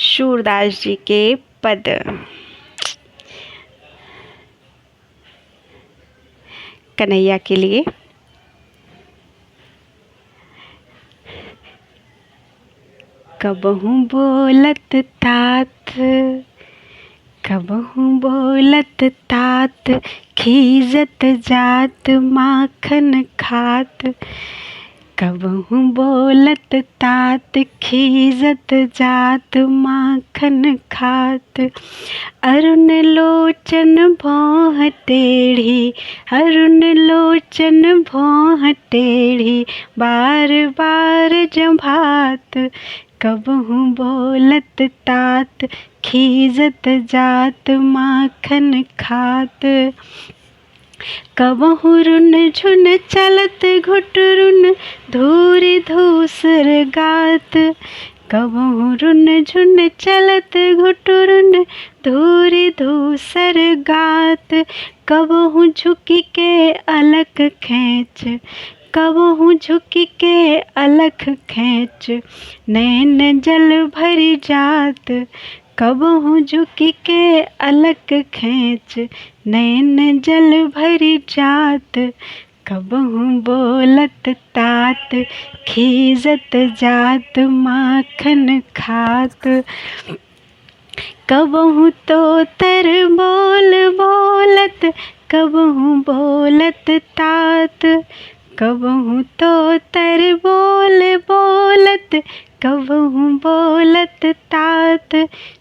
सूरदास जी के पद। कन्हैया के लिए। कबहू बोलत तात, कबहू बोलत तात, खीजत जात माखन खात। कबहू बोलत तात, खीजत जात माखन खात। अरुण लोचन भौं टेढ़ी, अरुण लोचन भौं टेढ़ी, बार बार जभात। कबहू बोलत तात, खीजत जात माखन खात। कबहू रुन झुन चलत घुटरुन, धूरि धूसर गात। कबहू रुन झुन चलत घुटरुन, धूरि धूसर गात। कबहू झुकी के अलख खींच, कबहू झुकी के अलख खींच, नैन जल भरि जात। कबहू झुकी के अलख खींच, नैन जल भरि जात। कबहू बोलत तात, खीजत जात माखन खात। कबहू तोतर बोल बोलत, कबहू बोलत तात। कबहू तोतर बोल बोलत, कबहू बोलत तात।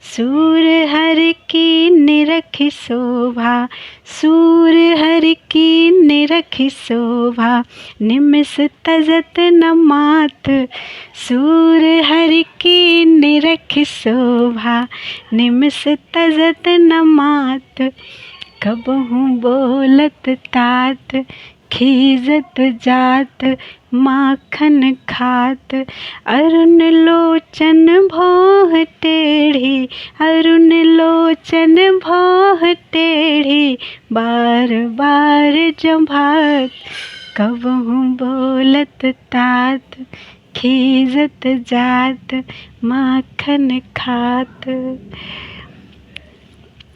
सूर हर की निरखि शोभा, सूर हर की निरखि शोभा, निमिष तजत न मात। सूर हर की निरखि शोभा, निमिष तजत न मात। कबहू बोलत तात, खीजत जात माखन खात। अरुण लोचन भौं टेढ़ी, अरुण लोचन भौं टेढ़ी, बार बार जभात। कबहू बोलत तात, खीजत जात माखन खात।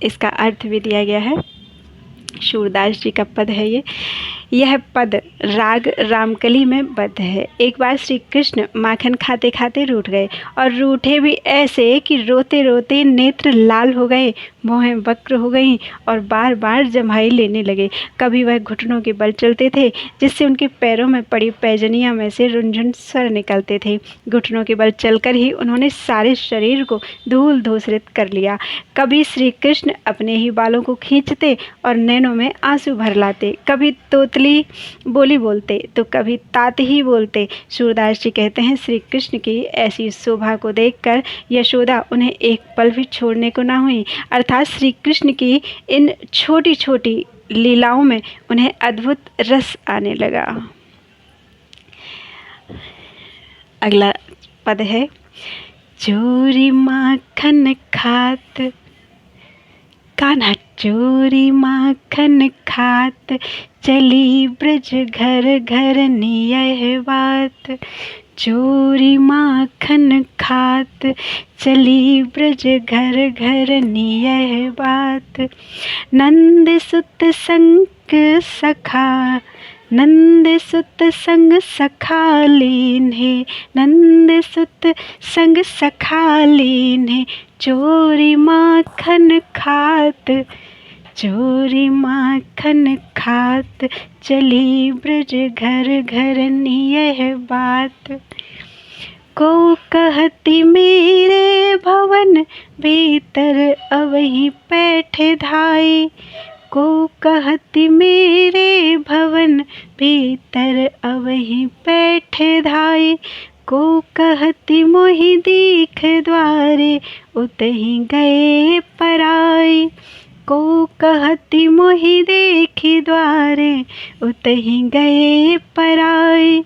इसका अर्थ भी दिया गया है। सूरदास जी का पद है ये। यह पद राग रामकली में बद्ध है। एक बार श्री कृष्ण माखन खाते खाते रूठ गए, और रूठे भी ऐसे कि रोते रोते नेत्र लाल हो गए, भौहें वक्र हो गईं और बार बार जम्हाई लेने लगे। कभी वह घुटनों के बल चलते थे, जिससे उनके पैरों में पड़ी पैजनियां में से रुंझुन स्वर निकलते थे। घुटनों के बल चलकर ही उन्होंने सारे शरीर को धूल धूसरित कर लिया। कभी श्री कृष्ण अपने ही बालों को खींचते और नैनों में आंसू भर लाते। कभी तोतली बोली बोलते तो कभी तात ही बोलते। सूरदास जी कहते हैं, श्री कृष्ण की ऐसी शोभा को देखकर यशोदा उन्हें एक पल भी छोड़ने को ना हुई। अर्थात श्री कृष्ण की इन छोटी छोटी लीलाओं में उन्हें अद्भुत रस आने लगा। अगला पद है, चोरी माखन खात। कान्हा चोरी माखन खात, चली ब्रज घर घर नियह बात। चोरी माखन खात, चली ब्रज घर घर नियह बात। नंद सुत संग सखा, नंद सुत संग सखा लीन्हे, नंद सुत संग सखा लीन्हे, चोरी माखन खात। चोरी माखन खात, चली ब्रज घर घर नियह बात। को कहती मेरे भवन भीतर अवहीं बैठे धाई। को कहती मेरे भवन भीतर अवहीं बैठे धाई। को कहती मोहि दीख द्वारे उतहीं गए पराई। को कहती मोहि देखी द्वारे उतहीं गए पराई।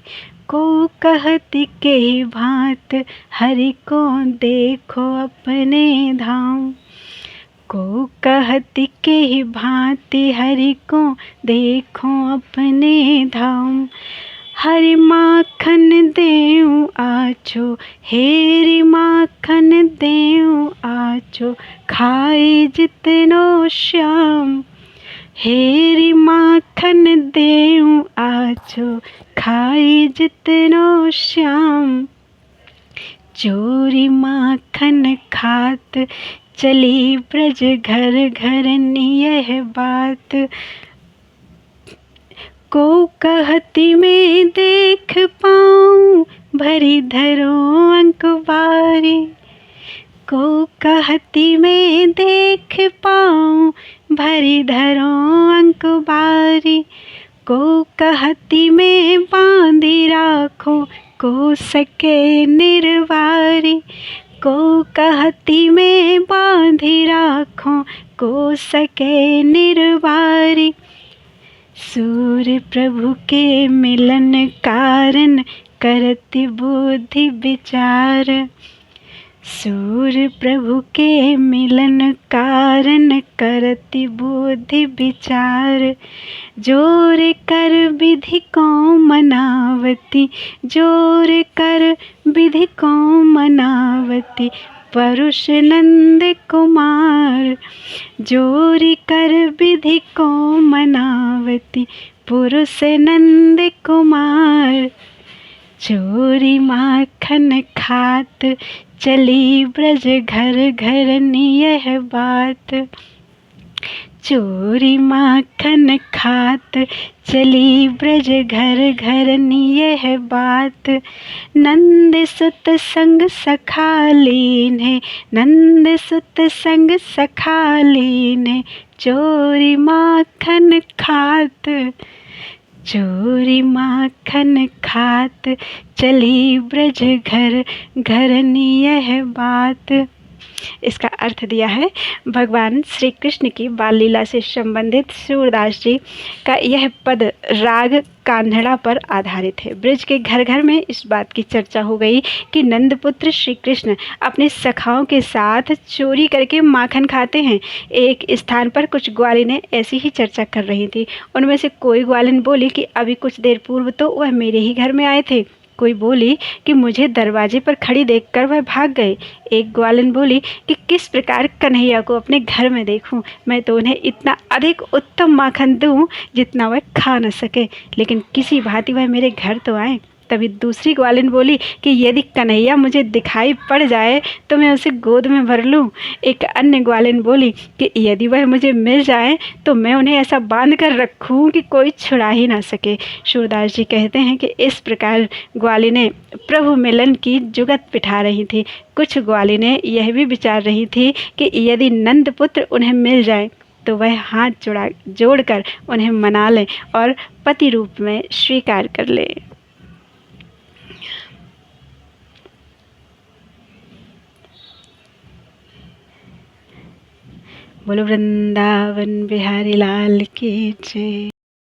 को कहती के भांत हरि को देखो अपने धाम। को कहती के भांति हरि को देखो अपने धाम। हरि माखन देऊं आछो, हेरि माखन देऊं आजो खाए जितनो श्याम, हेरी माखन देऊं आजो खाए जितनो श्याम। चोरी माखन खात चली ब्रज घर घर यह बात, को कहती में देख पाऊं भरी धरो अंकबारी, को कहती में देख पाऊं भरी धरो अंकबारी, को कहती में बांधी राखो को सके निर्वारी, को कहती में बांधी राखो को सके निर्वारी। सूर्य प्रभु के मिलन कारण करती बुद्धि विचार, सूर्य प्रभु के मिलन कारण करती बुद्धि विचार। जोर कर विधि को मनावती, जोर कर विधि को मनावती परुष नंद कुमार, जोरी कर विधि को मनावती पुरुष नंद कुमार। चोरी माखन खात चली ब्रज घर घर यह बात, चोरी माखन खात चली ब्रज घर घर यह बात। नंद सुत संग सखा लीन्हे, नंद सुत संग सखा लीन्हे चोरी माखन खात, चोरी माखन खात चली ब्रज घर घर यह बात। इसका अर्थ दिया है भगवान श्री कृष्ण की बाल लीला से संबंधित सूरदास जी का यह पद राग कान्हड़ा पर आधारित है। ब्रज के घर घर में इस बात की चर्चा हो गई कि नंदपुत्र श्री कृष्ण अपने सखाओं के साथ चोरी करके माखन खाते हैं। एक स्थान पर कुछ ग्वालिनें ऐसी ही चर्चा कर रही थी। उनमें से कोई ग्वालिन बोली कि अभी कुछ देर पूर्व तो वह मेरे ही घर में आए थे। कोई बोली कि मुझे दरवाजे पर खड़ी देखकर वह भाग गए। एक ग्वालिन बोली कि किस प्रकार कन्हैया को अपने घर में देखूं, मैं तो उन्हें इतना अधिक उत्तम माखन दूं जितना वह खा न सके, लेकिन किसी भांति वह मेरे घर तो आए। तभी दूसरी ग्वालिन बोली कि यदि कन्हैया मुझे दिखाई पड़ जाए तो मैं उसे गोद में भर लूं। एक अन्य ग्वालिन बोली कि यदि वह मुझे मिल जाए तो मैं उन्हें ऐसा बांध कर रखूं कि कोई छुड़ा ही ना सके। सूरदास जी कहते हैं कि इस प्रकार ग्वालिनें प्रभु मिलन की जुगत पिठा रही थी। कुछ ग्वालिनें यह भी विचार रही थी कि यदि नंदपुत्र उन्हें मिल जाए तो वह हाथ जोड़कर उन्हें मना लें और पति रूप में स्वीकार कर ले। बोलो वृंदावन बिहारी लाल की जय।